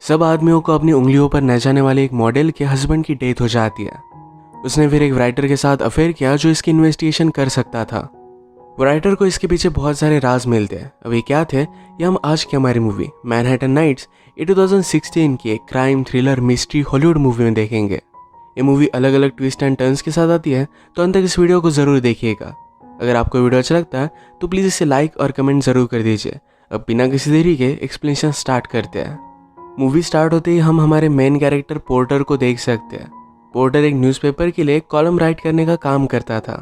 सब आदमियों को अपनी उंगलियों पर न जाने वाले एक मॉडल के हस्बैंड की डेथ हो जाती है। उसने फिर एक राइटर के साथ अफेयर किया जो इसकी इन्वेस्टिगेशन कर सकता था। वो राइटर को इसके पीछे बहुत सारे राज मिलते हैं। अब ये क्या थे, ये हम आज की हमारी मूवी मैनहट्टन नाइट्स ये 2016 की एक crime thriller mystery Hollywood movie में देखेंगे। ये मूवी अलग अलग ट्विस्ट एंड टर्न्स के साथ आती है, तो अंत तक इस वीडियो को ज़रूर देखिएगा। अगर आपको वीडियो अच्छा लगता है तो प्लीज़ इसे लाइक और कमेंट ज़रूर कर दीजिए। अब बिना किसी देरी के एक्सप्लेनेशन स्टार्ट करते हैं। मूवी स्टार्ट होते ही हम हमारे मेन कैरेक्टर पोर्टर को देख सकते हैं। पोर्टर एक न्यूज़पेपर के लिए कॉलम राइट करने का काम करता था।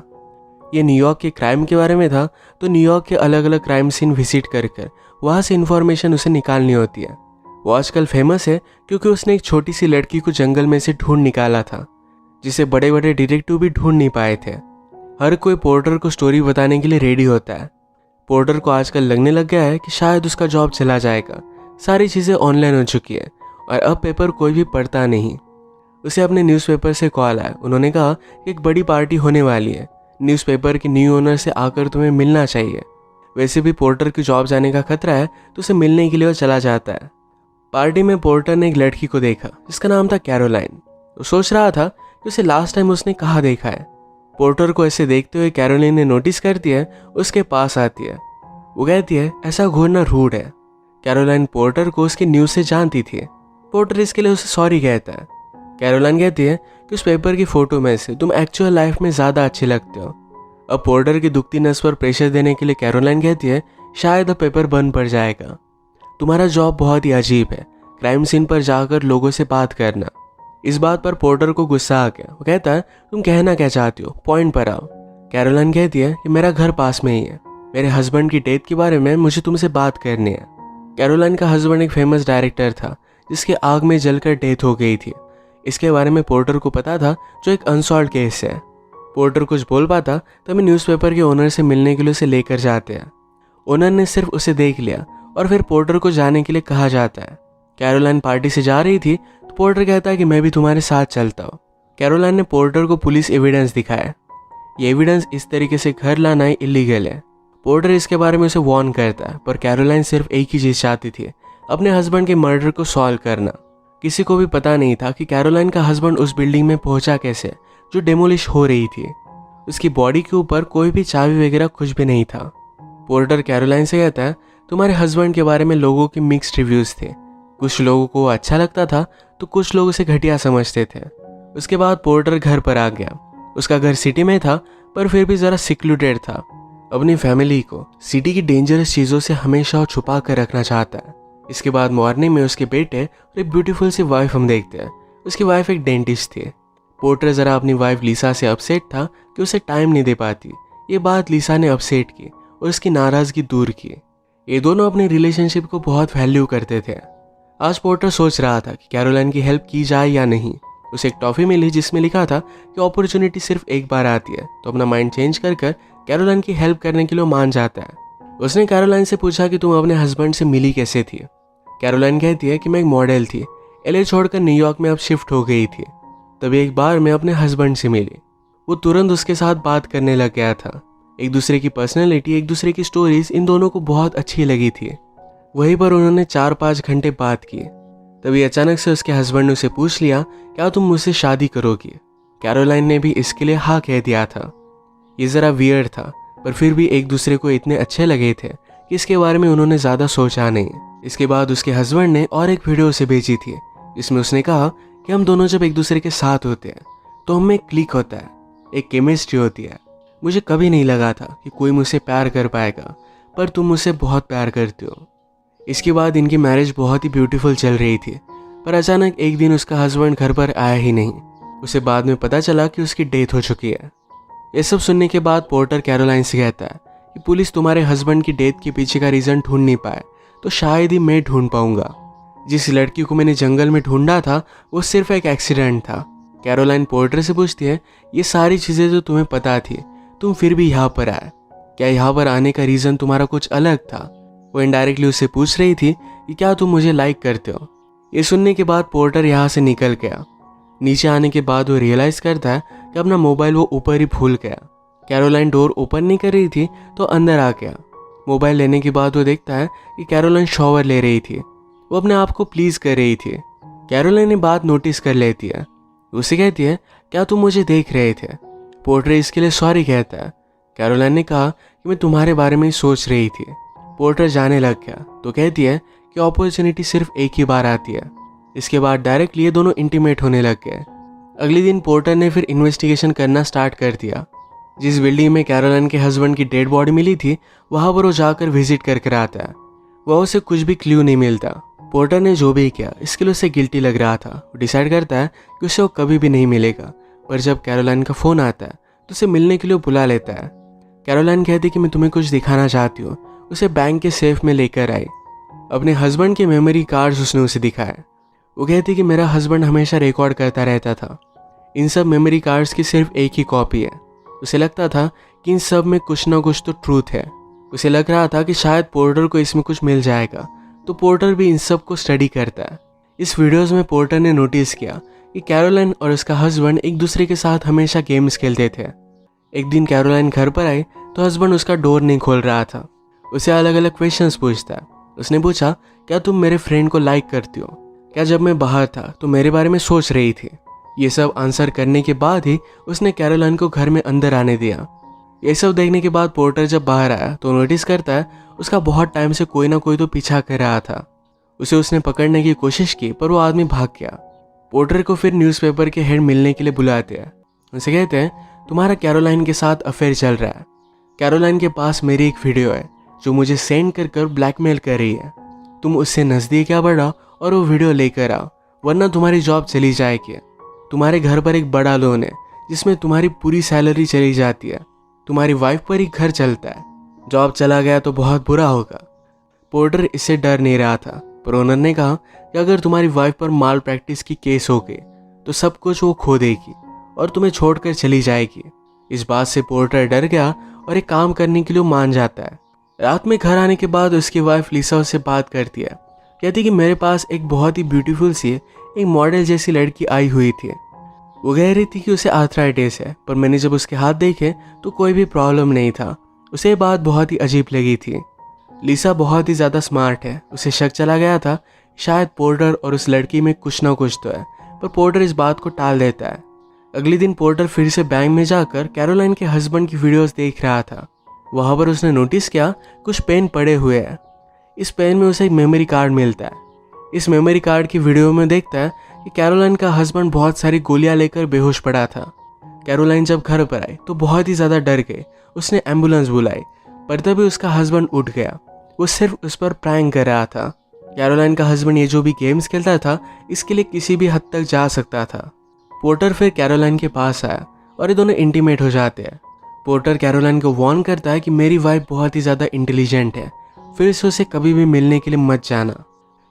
ये न्यूयॉर्क के क्राइम के बारे में था, तो न्यूयॉर्क के अलग अलग क्राइम सीन विजिट कर वहाँ से इन्फॉर्मेशन उसे निकालनी होती है। वो आजकल फेमस है क्योंकि उसने एक छोटी सी लड़की को जंगल में से ढूंढ निकाला था, जिसे बड़े बड़े डिटेक्टिव भी ढूंढ नहीं पाए थे। हर कोई पोर्टर को स्टोरी बताने के लिए रेडी होता है। पोर्टर को आजकल लगने लग गया है कि शायद उसका जॉब चला जाएगा। सारी चीज़ें ऑनलाइन हो चुकी है और अब पेपर कोई भी पढ़ता नहीं। उसे अपने न्यूज़पेपर से कॉल आया। उन्होंने कहा कि एक बड़ी पार्टी होने वाली है, न्यूज़पेपर के न्यू ओनर से आकर तुम्हें मिलना चाहिए। वैसे भी पोर्टर की जॉब जाने का खतरा है, तो उसे मिलने के लिए वो चला जाता है। पार्टी में पोर्टर ने एक लड़की को देखा जिसका नाम था कैरोलाइन। वो सोच रहा था कि उसे लास्ट टाइम उसने कहाँ देखा है। पोर्टर को ऐसे देखते हुए कैरोलाइन ने नोटिस करती है, उसके पास आती है। वो कहती है ऐसा घूरना रूड है। कैरोलाइन पोर्टर को उसकी न्यूज़ से जानती थी। पोर्टर इसके लिए उसे सॉरी कहता है। कैरोलाइन कहती है कि उस पेपर की फ़ोटो में से तुम एक्चुअल लाइफ में ज़्यादा अच्छे लगते हो। अब पोर्टर की दुखती नस पर प्रेशर देने के लिए कैरोलाइन कहती है शायद अब पेपर बंद पड़ जाएगा। तुम्हारा जॉब बहुत ही अजीब है, क्राइम सीन पर जाकर लोगों से बात करना। इस बात पर पोर्टर को गुस्सा आ गया। वो कहता है तुम कहना क्या चाहती हो, पॉइंट पर आओ। कैरोलाइन कहती है कि मेरा घर पास में ही है, मेरे हस्बैंड की डेथ के बारे में मुझे तुमसे बात करनी है। कैरोलाइन का हस्बैंड एक फेमस डायरेक्टर था जिसके आग में जलकर डेथ हो गई थी। इसके बारे में पोर्टर को पता था, जो एक अनसॉल्व्ड केस है। पोर्टर कुछ बोल पाता तभी न्यूज़पेपर के ओनर से मिलने के लिए उसे लेकर जाते हैं। ओनर ने सिर्फ उसे देख लिया और फिर पोर्टर को जाने के लिए कहा जाता है। कैरोलाइन पार्टी से जा रही थी तो पोर्टर कहता है कि मैं भी तुम्हारे साथ चलता हूँ। कैरोलाइन ने पोर्टर को पुलिस एविडेंस दिखाया। ये एविडेंस इस तरीके से घर लाना ही इलीगल है। पोर्टर इसके बारे में उसे वार्न करता है, पर कैरोलाइन सिर्फ एक ही चीज़ चाहती थी, अपने हस्बैंड के मर्डर को सॉल्व करना। किसी को भी पता नहीं था कि कैरोलाइन का हस्बैंड उस बिल्डिंग में पहुंचा कैसे, जो डेमोलिश हो रही थी। उसकी बॉडी के ऊपर कोई भी चाबी वगैरह कुछ भी नहीं था। पोर्टर कैरोलाइन से कहता है तुम्हारे हस्बैंड के बारे में लोगों के मिक्स्ड रिव्यूज़ थे। कुछ लोगों को अच्छा लगता था तो कुछ लोग उसे घटिया समझते थे। उसके बाद पोर्टर घर पर आ गया। उसका घर सिटी में था, पर फिर भी ज़रा सिक्लूडेड था। अपनी फैमिली को सिटी की डेंजरस चीज़ों से हमेशा छुपा कर रखना चाहता है। इसके बाद मॉर्निंग में उसके बेटे और एक ब्यूटीफुल सी वाइफ हम देखते हैं। उसकी वाइफ एक डेंटिस्ट थी। पोर्टर ज़रा अपनी वाइफ लिसा से अपसेट था कि उसे टाइम नहीं दे पाती। ये बात लिसा ने अपसेट की और उसकी नाराज़गी दूर की। ये दोनों अपनी रिलेशनशिप को बहुत वैल्यू करते थे। आज पोर्टर सोच रहा था कि कैरोलाइन की हेल्प की जाए या नहीं। उसे एक टॉफ़ी मिली जिसमें लिखा था कि अपॉर्चुनिटी सिर्फ एक बार आती है, तो अपना माइंड चेंज कर कैरोलाइन की हेल्प करने के लिए मान जाता है। उसने कैरोलाइन से पूछा कि तुम अपने हस्बैंड से मिली कैसे थी। कैरोलाइन कहती है कि मैं एक मॉडल थी, एलए छोड़कर न्यूयॉर्क में अब शिफ्ट हो गई थी। तभी एक बार मैं अपने हस्बैंड से मिली। वो तुरंत उसके साथ बात करने लग गया था। एक दूसरे की पर्सनैलिटी, एक दूसरे की स्टोरीज इन दोनों को बहुत अच्छी लगी थी। वहीं पर उन्होंने 4-5 घंटे बात की। तभी अचानक से उसके हस्बैंड ने उसे पूछ लिया क्या तुम मुझसे शादी करोगी। कैरोलाइन ने भी इसके लिए हाँ कह दिया था। ये ज़रा वियर्ड था, पर फिर भी एक दूसरे को इतने अच्छे लगे थे कि इसके बारे में उन्होंने ज़्यादा सोचा नहीं। इसके बाद उसके हस्बैंड ने और एक वीडियो उसे भेजी थी जिसमें उसने कहा कि हम दोनों जब एक दूसरे के साथ होते हैं तो हमें एक क्लिक होता है, एक केमिस्ट्री होती है। मुझे कभी नहीं लगा था कि कोई मुझसे प्यार कर पाएगा, पर तुम मुझसे बहुत प्यार करते हो। इसके बाद इनकी मैरिज बहुत ही ब्यूटीफुल चल रही थी, पर अचानक एक दिन उसका हस्बैंड घर पर आया ही नहीं। उसे बाद में पता चला कि उसकी डेथ हो चुकी है। ये सब सुनने के बाद पोर्टर कैरोलाइन से कहता है कि पुलिस तुम्हारे हस्बैंड की डेथ के पीछे का रीज़न ढूंढ नहीं पाए, तो शायद ही मैं ढूंढ पाऊंगा। जिस लड़की को मैंने जंगल में ढूंढा था वो सिर्फ एक एक्सीडेंट था। कैरोलाइन पोर्टर से पूछती है ये सारी चीज़ें जो तुम्हें पता थी, तुम फिर भी यहाँ पर आए, क्या यहाँ पर आने का रीज़न तुम्हारा कुछ अलग था। वो इनडायरेक्टली उससे पूछ रही थी कि क्या तुम मुझे लाइक करते हो। ये सुनने के बाद पोर्टर यहाँ से निकल गया। नीचे आने के बाद वो रियलाइज़ करता है कि अपना मोबाइल वो ऊपर ही भूल गया। कैरोलाइन डोर ओपन नहीं कर रही थी तो अंदर आ गया। मोबाइल लेने के बाद वो देखता है कि कैरोलाइन शॉवर ले रही थी। वो अपने आप को प्लीज कर रही थी। कैरोलाइन ने बात नोटिस कर लेती है। उसे कहती है, क्या तुम मुझे देख रहे थे? पोर्टर इसके लिए सॉरी कहता है। कैरोलाइन ने कहा कि मैं तुम्हारे बारे में ही सोच रही थी। पोर्टर जाने लग गया तो कहती है कि अपॉर्चुनिटी सिर्फ एक ही बार आती है। इसके बाद डायरेक्टली ये दोनों इंटीमेट होने लग गए। अगले दिन पोर्टर ने फिर इन्वेस्टिगेशन करना स्टार्ट कर दिया। जिस बिल्डिंग में कैरोलाइन के हस्बैंड की डेड बॉडी मिली थी वहां पर वो जाकर विजिट करके आता है। वह उसे कुछ भी क्लू नहीं मिलता। पोर्टर ने जो भी किया इसके लिए उसे गिल्टी लग रहा था। वो डिसाइड करता है कि उसे वो कभी भी नहीं मिलेगा, पर जब कैरोलाइन का फोन आता है तो उसे मिलने के लिए बुला लेता है। कैरोलाइन कहती कि मैं तुम्हें कुछ दिखाना चाहती हूँ। उसे बैंक के सेफ में लेकर आई। अपने हस्बैंड के मेमोरी कार्ड्स उसने उसे दिखाए। वो कहती कि मेरा हस्बैंड हमेशा रिकॉर्ड करता रहता था। इन सब मेमोरी कार्ड्स की सिर्फ एक ही कॉपी है। उसे लगता था कि इन सब में कुछ ना कुछ तो ट्रूथ है। उसे लग रहा था कि शायद पोर्टर को इसमें कुछ मिल जाएगा, तो पोर्टर भी इन सब को स्टडी करता है। इस वीडियोस में पोर्टर ने नोटिस किया कि कैरोलाइन और उसका हस्बैंड एक दूसरे के साथ हमेशा गेम्स खेलते थे। एक दिन कैरोलाइन घर पर आई तो हस्बैंड उसका डोर नहीं खोल रहा था। उसे अलग अलग क्वेश्चंस पूछता है। उसने पूछा, क्या तुम मेरे फ्रेंड को लाइक करती हो? क्या जब मैं बाहर था तो मेरे बारे में सोच रही थी? ये सब आंसर करने के बाद ही उसने कैरोलाइन को घर में अंदर आने दिया। ये सब देखने के बाद पोर्टर जब बाहर आया तो नोटिस करता है उसका बहुत टाइम से कोई ना कोई तो पीछा कर रहा था। उसने पकड़ने की कोशिश की पर वो आदमी भाग गया। पोर्टर को फिर न्यूज़पेपर के हेड मिलने के लिए बुलाते हैं। उनसे कहते हैं, तुम्हारा कैरोलाइन के साथ अफेयर चल रहा है। कैरोलाइन के पास मेरी एक वीडियो है जो मुझे सेंड कर ब्लैकमेल कर रही है। तुम उससे नज़दीक आ बढ़ा और वो वीडियो लेकर आओ, वरना तुम्हारी जॉब चली जाएगी। तुम्हारे घर पर एक बड़ा लोन है जिसमें तुम्हारी पूरी सैलरी चली जाती है। तुम्हारी वाइफ पर ही घर चलता है। जॉब चला गया तो बहुत बुरा होगा। पोर्टर इससे डर नहीं रहा था, पर ओनर ने कहा कि अगर तुम्हारी वाइफ पर माल प्रैक्टिस की केस हो गई तो सब कुछ वो खो देगी और तुम्हें छोड़कर चली जाएगी। इस बात से पोर्टर डर गया और एक काम करने के लिए मान जाता है। रात में घर आने के बाद उसकी वाइफ लिसा उससे बात करती है। कहती कि मेरे पास एक बहुत ही ब्यूटीफुल सी एक मॉडल जैसी लड़की आई हुई थी। वो कह रही थी कि उसे आर्थराइटिस है, पर मैंने जब उसके हाथ देखे तो कोई भी प्रॉब्लम नहीं था। उसे ये बात बहुत ही अजीब लगी थी। लिसा बहुत ही ज़्यादा स्मार्ट है। उसे शक चला गया था शायद पोर्टर और उस लड़की में कुछ ना कुछ तो है, पर पोर्टर इस बात को टाल देता है। अगले दिन पोर्टर फिर से बैंक में जाकर कैरोलाइन के हस्बैंड की वीडियोस देख रहा था। वहाँ पर उसने नोटिस किया कुछ पेन पड़े हुए हैं। इस पेन में उसे एक मेमोरी कार्ड मिलता है। इस मेमोरी कार्ड की वीडियो में देखता है कि कैरोलाइन का हस्बैंड बहुत सारी गोलियां लेकर बेहोश पड़ा था। कैरोलाइन जब घर पर आई तो बहुत ही ज़्यादा डर गई। उसने एम्बुलेंस बुलाई, पर तभी उसका हस्बैंड उठ गया। वो सिर्फ उस पर प्रैंक कर रहा था। कैरोलाइन का हस्बैंड ये जो भी गेम्स खेलता था इसके लिए किसी भी हद तक जा सकता था। पोर्टर फिर कैरोलाइन के पास आया और ये दोनों इंटीमेट हो जाते हैं। पोर्टर कैरोलाइन को वार्न करता है कि मेरी वाइफ बहुत ही ज़्यादा इंटेलिजेंट है, फिर से उसे कभी भी मिलने के लिए मत जाना।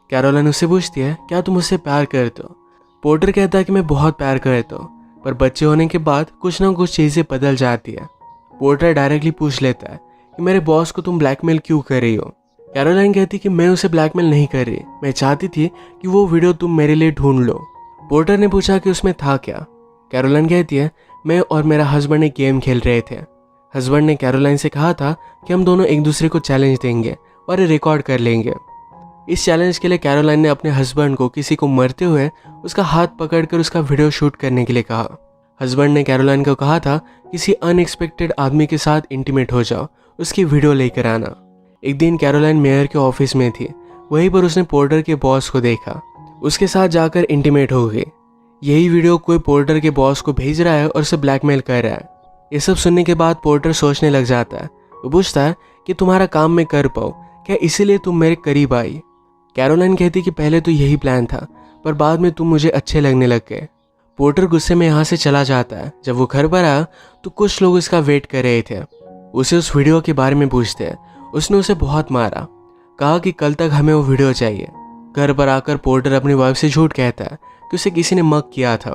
कैरोलाइन उससे पूछती है, क्या तुम उससे प्यार करते हो? पोर्टर कहता है कि मैं बहुत प्यार करता हूँ, पर बच्चे होने के बाद कुछ ना कुछ चीज़ें बदल जाती है। पोर्टर डायरेक्टली पूछ लेता है कि मेरे बॉस को तुम ब्लैकमेल क्यों कर रही हो? कैरोलाइन कहती कि मैं उसे ब्लैकमेल नहीं कर रही, मैं चाहती थी कि वो वीडियो तुम मेरे लिए ढूंढ लो। पोर्टर ने पूछा कि उसमें था क्या? कैरोलाइन कहती है, मैं और मेरा हस्बैंड एक गेम खेल रहे थे। हस्बैंड ने कैरोलाइन से कहा था कि हम दोनों एक दूसरे को चैलेंज देंगे और ये रिकॉर्ड कर लेंगे। इस चैलेंज के लिए कैरोलाइन ने अपने हस्बैंड को किसी को मरते हुए उसका हाथ पकड़कर उसका वीडियो शूट करने के लिए कहा। हस्बैंड ने कैरोलाइन को कहा था किसी अनएक्सपेक्टेड आदमी के साथ इंटीमेट हो जाओ, उसकी वीडियो लेकर आना। एक दिन कैरोलाइन मेयर के ऑफिस में थी। वहीं पर उसने पोर्टर के बॉस को देखा। उसके साथ जाकर इंटीमेट हो गई। यही वीडियो कोई पोर्टर के बॉस को भेज रहा है और उसे ब्लैकमेल कर रहा है। ये सब सुनने के बाद पोर्टर सोचने लग जाता है। वो पूछता है कि तुम्हारा काम मैं कर पाऊँ क्या, इसीलिए तुम मेरे करीब आई? कैरोलाइन कहती कि पहले तो यही प्लान था, पर बाद में तुम मुझे अच्छे लगने लग गए। पोर्टर गुस्से में यहाँ से चला जाता है। जब वो घर पर आया तो कुछ लोग इसका वेट कर रहे थे। उसे उस वीडियो के बारे में पूछते हैं। उसने उसे बहुत मारा, कहा कि कल तक हमें वो वीडियो चाहिए। घर पर आकर पोर्टर अपनी वाइफ से झूठ कहता है कि उसे किसी ने मग किया था।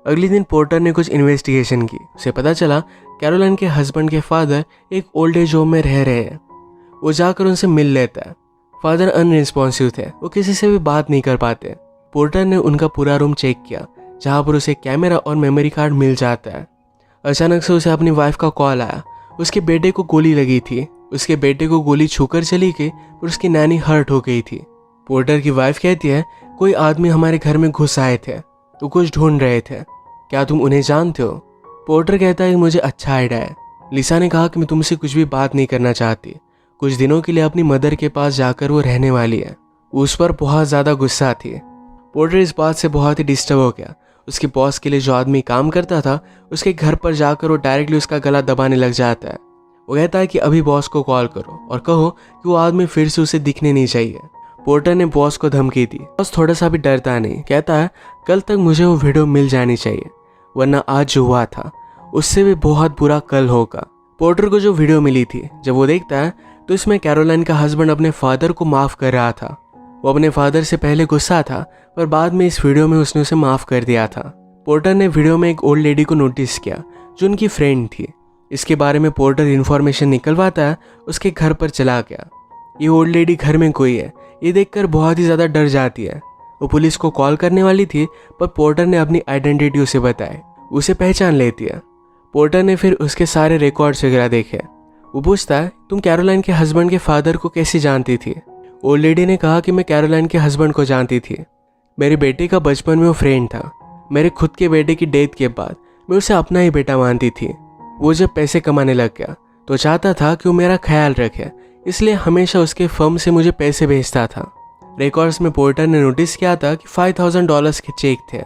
अगले दिन पोर्टर ने कुछ इन्वेस्टिगेशन की। उसे पता चला कैरोलाइन के हस्बैंड के फादर एक ओल्ड एज होम में रह रहे हैं। वो जाकर उनसे मिल लेता है। फादर अनरिस्पॉन्सिव थे, वो किसी से भी बात नहीं कर पाते। पोर्टर ने उनका पूरा रूम चेक किया, जहाँ पर उसे कैमरा और मेमोरी कार्ड मिल जाता है। अचानक से उसे अपनी वाइफ का कॉल आया। उसके बेटे को गोली लगी थी। उसके बेटे को गोली छूकर चली गई, पर उसकी नैनी हर्ट हो गई थी। पोर्टर की वाइफ कहती है, कोई आदमी हमारे घर में घुस आए थे तो कुछ ढूंढ रहे थे, क्या तुम उन्हें जानते हो? पोर्टर कहता है कि मुझे अच्छा आइडिया है। लिसा ने कहा कि मैं तुमसे कुछ भी बात नहीं करना चाहती, कुछ दिनों के लिए अपनी मदर के पास जाकर वो रहने वाली है। उस पर बहुत ज़्यादा गुस्सा थी। पोर्टर इस बात से बहुत ही डिस्टर्ब हो गया। उसके बॉस के लिए जो आदमी काम करता था उसके घर पर जाकर वो डायरेक्टली उसका गला दबाने लग जाता है। वो कहता है कि अभी बॉस को कॉल करो और कहो कि वो आदमी फिर से उसे दिखने नहीं चाहिए। पोर्टर ने बॉस को धमकी दी। बॉस थोड़ा सा भी डरता नहीं, कहता है कल तक मुझे वो वीडियो मिल जानी चाहिए, वरना आज जो हुआ था उससे भी बहुत बुरा कल होगा। पोर्टर को जो वीडियो मिली थी, जब वो देखता है तो इसमें कैरोलाइन का हस्बैंड अपने फादर को माफ़ कर रहा था। वो अपने फादर से पहले गुस्सा था, पर बाद में इस वीडियो में उसने उसे माफ़ कर दिया था। पोर्टर ने वीडियो में एक ओल्ड लेडी को नोटिस किया जो उनकी फ्रेंड थी। इसके बारे में पोर्टर इन्फॉर्मेशन निकलवाता है, उसके घर पर चला गया। ये ओल्ड लेडी घर में कोई है, ये देखकर बहुत ही ज़्यादा डर जाती है। वो पुलिस को कॉल करने वाली थी, पर पोर्टर ने अपनी आइडेंटिटी उसे बताई, उसे पहचान लेती है। पोर्टर ने फिर उसके सारे रिकॉर्ड्स वगैरह देखे। वो पूछता है, तुम कैरोलाइन के हस्बैंड के फादर को कैसे जानती थी? ओल्ड लेडी ने कहा कि मैं कैरोलाइन के हस्बैंड को जानती थी, मेरे बेटे का बचपन में वो फ्रेंड था। मेरे खुद के बेटे की डेथ के बाद मैं उसे अपना ही बेटा मानती थी। वो जब पैसे कमाने लग गया तो चाहता था कि वो मेरा ख्याल रखे, इसलिए हमेशा उसके फर्म से मुझे पैसे भेजता था। रिकॉर्ड्स में पोर्टर ने नोटिस किया था कि $5,000 के चेक थे।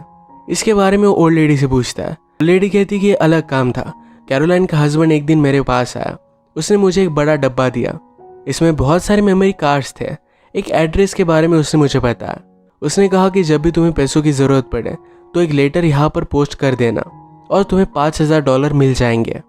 इसके बारे में वो ओल्ड लेडी से पूछता है। ओल्ड लेडी कहती कि ये अलग काम था। कैरोलाइन का हस्बैंड एक दिन मेरे पास आया, उसने मुझे एक बड़ा डब्बा दिया, इसमें बहुत सारे मेमोरी कार्ड्स थे। एक एड्रेस के बारे में उसने मुझे बताया। उसने कहा कि जब भी तुम्हें पैसों की ज़रूरत पड़े तो एक लेटर यहाँ पर पोस्ट कर देना और तुम्हें $5,000 मिल जाएंगे।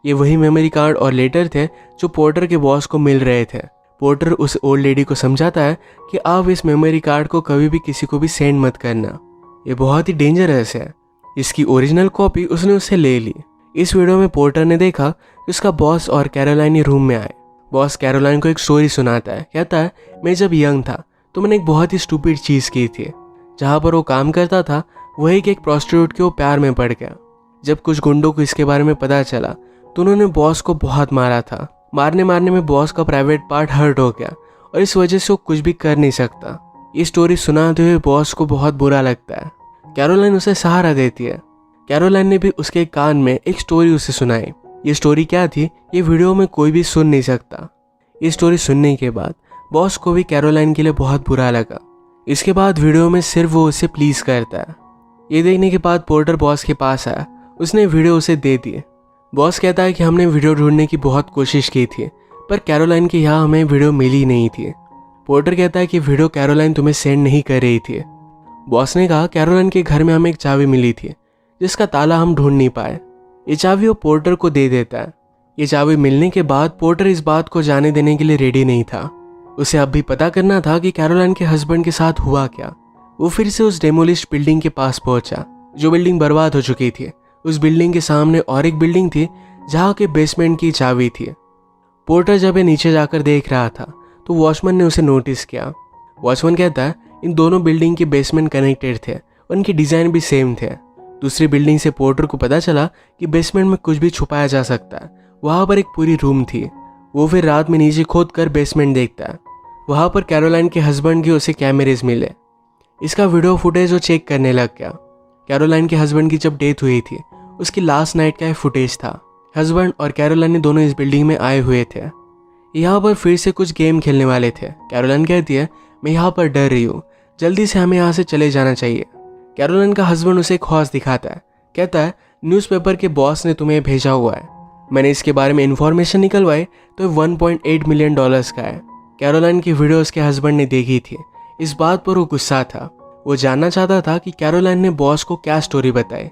ये वही मेमोरी कार्ड और लेटर थे जो पोर्टर के बॉस को मिल रहे थे। पोर्टर उस ओल्ड लेडी को समझाता है कि आप इस मेमोरी कार्ड को कभी भी किसी को भी सेंड मत करना, ये बहुत ही डेंजरस है। इसकी ओरिजिनल कॉपी उसने उससे ले ली। इस वीडियो में पोर्टर ने देखा कि उसका बॉस और कैरोलाइन रूम में आए। बॉस कैरोलाइन को एक स्टोरी सुनाता है, कहता है मैं जब यंग था तो मैंने एक बहुत ही स्टूपिड चीज़ की थी। जहाँ पर वो काम करता था वही कि एक प्रोस्टिट्यूट के वो प्यार में पड़ गया। जब कुछ गुंडों को इसके बारे में पता चला तो उन्होंने बॉस को बहुत मारा था। मारने में बॉस का प्राइवेट पार्ट हर्ट हो गया और इस वजह से वो कुछ भी कर नहीं सकता। ये स्टोरी सुनाते हुए बॉस को बहुत बुरा लगता है। कैरोलाइन उसे सहारा देती है। कैरोलाइन ने भी उसके कान में एक स्टोरी उसे सुनाई। ये स्टोरी क्या थी ये वीडियो में कोई भी सुन नहीं सकता। ये स्टोरी सुनने के बाद बॉस को भी कैरोलाइन के लिए बहुत बुरा लगा। इसके बाद वीडियो में सिर्फ वो उसे प्लीज करता है। ये देखने के बाद पोर्टर बॉस के पास आया, उसने वीडियो उसे दे दी। बॉस कहता है कि हमने वीडियो ढूंढने की बहुत कोशिश की थी, पर कैरोलाइन के यहाँ हमें वीडियो मिली नहीं थी। पोर्टर कहता है कि वीडियो कैरोलाइन तुम्हें सेंड नहीं कर रही थी। बॉस ने कहा कैरोलाइन के घर में हमें एक चाबी मिली थी जिसका ताला हम ढूंढ नहीं पाए। ये चाबी वो पोर्टर को दे देता है। ये चाबी मिलने के बाद पोर्टर इस बात को जाने देने के लिए रेडी नहीं था। उसे अब भी पता करना था कि कैरोलाइन के हस्बैंड के साथ हुआ क्या। वो फिर से उस डेमोलिश्ड बिल्डिंग के पास पहुंचा जो बिल्डिंग बर्बाद हो चुकी थी। उस बिल्डिंग के सामने और एक बिल्डिंग थी जहाँ के बेसमेंट की चाबी थी। पोर्टर जब ये नीचे जाकर देख रहा था तो वॉचमैन ने उसे नोटिस किया। वॉचमैन कहता है इन दोनों बिल्डिंग के बेसमेंट कनेक्टेड थे, उनकी डिज़ाइन भी सेम थे। दूसरी बिल्डिंग से पोर्टर को पता चला कि बेसमेंट में कुछ भी छुपाया जा सकता है। वहाँ पर एक पूरी रूम थी। वो फिर रात में नीचे खोद कर बेसमेंट देखता है। वहाँ पर कैरोलाइन के हस्बैंड के उसे कैमरेज मिले। इसका वीडियो फुटेज वो चेक करने लग गया। कैरोलाइन के हस्बैंड की जब डेथ हुई थी उसकी लास्ट नाइट का फुटेज था। हस्बैंड और कैरोलाइन दोनों इस बिल्डिंग में आए हुए थे। यहाँ पर फिर से कुछ गेम खेलने वाले थे। कैरोलाइन कहती है मैं यहाँ पर डर रही हूँ, जल्दी से हमें यहाँ से चले जाना चाहिए। कैरोलाइन का हस्बैंड उसे एक हॉर्स दिखाता है, कहता है न्यूज़पेपर के बॉस ने तुम्हें भेजा हुआ है। मैंने इसके बारे में इन्फॉर्मेशन निकलवाई तो $1.8 मिलियन का है। कैरोलाइन की वीडियो उसके हस्बैंड ने देखी थी। इस बात पर वो गुस्सा था। वो जानना चाहता था कि कैरोलाइन ने बॉस को क्या स्टोरी बताई।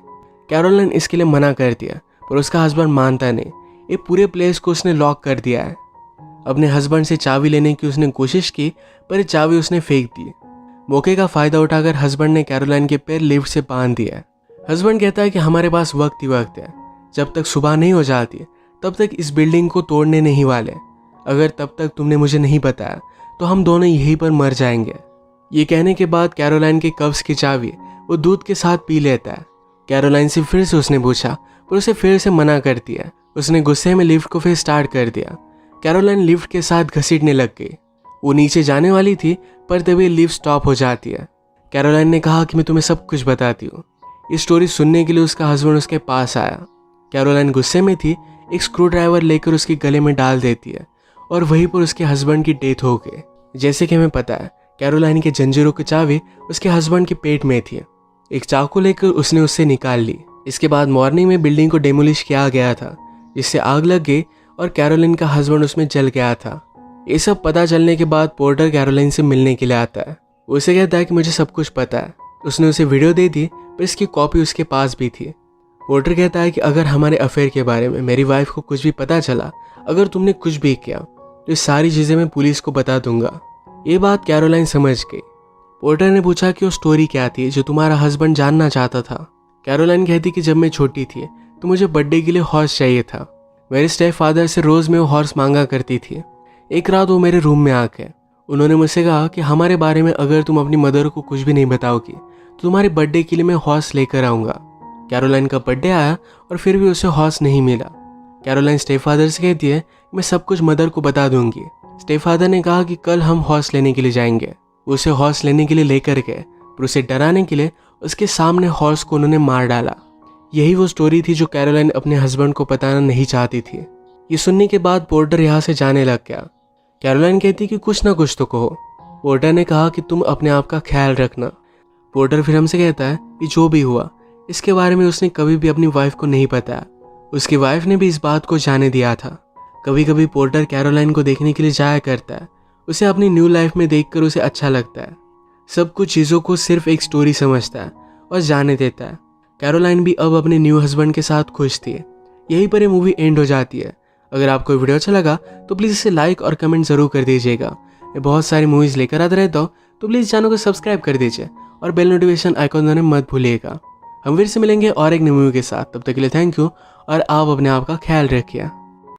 कैरोलाइन इसके लिए मना कर दिया, पर उसका हस्बैंड मानता नहीं। ये पूरे प्लेस को उसने लॉक कर दिया है। अपने हस्बैंड से चाबी लेने की उसने कोशिश की, पर चाबी उसने फेंक दी। मौके का फ़ायदा उठाकर हस्बैंड ने कैरोलाइन के पैर लिफ्ट से बांध दिया। हस्बैंड कहता है कि हमारे पास वक्त ही वक्त है, जब तक सुबह नहीं हो जाती तब तक इस बिल्डिंग को तोड़ने नहीं वाले। अगर तब तक तुमने मुझे नहीं बताया तो हम दोनों यहीं पर मर जाएंगे। ये कहने के बाद कैरोलाइन के कब्ज़ की चाबी वो दूध के साथ पी लेता है। कैरोलाइन से फिर से उसने पूछा, पर उसे फिर से मना कर दिया। उसने गुस्से में लिफ्ट को फिर स्टार्ट कर दिया। कैरोलाइन लिफ्ट के साथ घसीटने लग गई। वो नीचे जाने वाली थी, पर तभी लिफ्ट स्टॉप हो जाती है। कैरोलाइन ने कहा कि मैं तुम्हें सब कुछ बताती हूँ। ये स्टोरी सुनने के लिए उसका हस्बैंड उसके पास आया। कैरोलाइन गुस्से में थी, एक स्क्रू ड्राइवर लेकर उसके गले में डाल देती है और वहीं पर उसके हस्बैंड की डेथ हो गई। जैसे कि हमें पता है, कैरोलाइन के जंजीरों की चाबी उसके हस्बैंड के पेट में थी। एक चाकू लेकर उसने उससे निकाल ली। इसके बाद मॉर्निंग में बिल्डिंग को डेमोलिश किया गया था, जिससे आग लग गई और कैरोलाइन का हस्बैंड उसमें जल गया था। ये सब पता चलने के बाद पोर्टर कैरोलाइन से मिलने के लिए आता है। उसे कहता है कि मुझे सब कुछ पता है। उसने उसे वीडियो दे दी, पर इसकी कॉपी उसके पास भी थी। पोर्टर कहता है कि अगर हमारे अफेयर के बारे में मेरी वाइफ को कुछ भी पता चला, अगर तुमने कुछ भी किया, तो ये सारी चीज़ें मैं पुलिस को बता दूंगा। ये बात कैरोलाइन समझ गई। पोर्टर ने पूछा कि वो स्टोरी क्या थी जो तुम्हारा हस्बैंड जानना चाहता था। कैरोलाइन कहती कि जब मैं छोटी थी तो मुझे बर्थडे के लिए हॉर्स चाहिए था। मेरे स्टेप फादर से रोज़ मैं वो हॉर्स मांगा करती थी। एक रात वो मेरे रूम में आके उन्होंने मुझसे कहा कि हमारे बारे में अगर तुम अपनी मदर को कुछ भी नहीं बताओगी तो तुम्हारे बर्थडे के लिए मैं हॉर्स लेकर आऊँगा। कैरोलाइन का बर्थडे आया और फिर भी उसे हॉर्स नहीं मिला। कैरोलाइन स्टेप फादर से कहती है मैं सब कुछ मदर को बता दूंगी। स्टेप फादर ने कहा कि कल हम हॉर्स लेने के लिए जाएंगे। उसे हॉर्स लेने के लिए लेकर गए, पर उसे डराने के लिए उसके सामने हॉर्स को उन्होंने मार डाला। यही वो स्टोरी थी जो कैरोलाइन अपने हस्बैंड को बताना नहीं चाहती थी। ये सुनने के बाद पोर्टर यहाँ से जाने लग गया। कैरोलाइन कहती कि कुछ ना कुछ तो कहो। पोर्टर ने कहा कि तुम अपने आप का ख्याल रखना। पोर्टर फिर हमसे कहता है कि जो भी हुआ इसके बारे में उसने कभी भी अपनी वाइफ को नहीं बताया। उसकी वाइफ ने भी इस बात को जाने दिया था। कभी कभी पोर्टर कैरोलाइन को देखने के लिए जाया करता है। उसे अपनी न्यू लाइफ में देखकर उसे अच्छा लगता है। सब कुछ चीज़ों को सिर्फ एक स्टोरी समझता है और जाने देता है। कैरोलाइन भी अब अपने न्यू हस्बैंड के साथ खुश थी। यहीं पर ये मूवी एंड हो जाती है। अगर आपको वीडियो अच्छा लगा तो प्लीज़ इसे लाइक और कमेंट ज़रूर कर दीजिएगा। मैं बहुत सारी मूवीज़ लेकर आता रहता हूँ, तो प्लीज़ चैनल को सब्सक्राइब कर दीजिए और बेल नोटिफिकेशन आइकॉन दबाना मत भूलिएगा। हम फिर से मिलेंगे और एक नई मूवी के साथ। तब तक के लिए थैंक यू और आप अपने आप का ख्याल रखिए।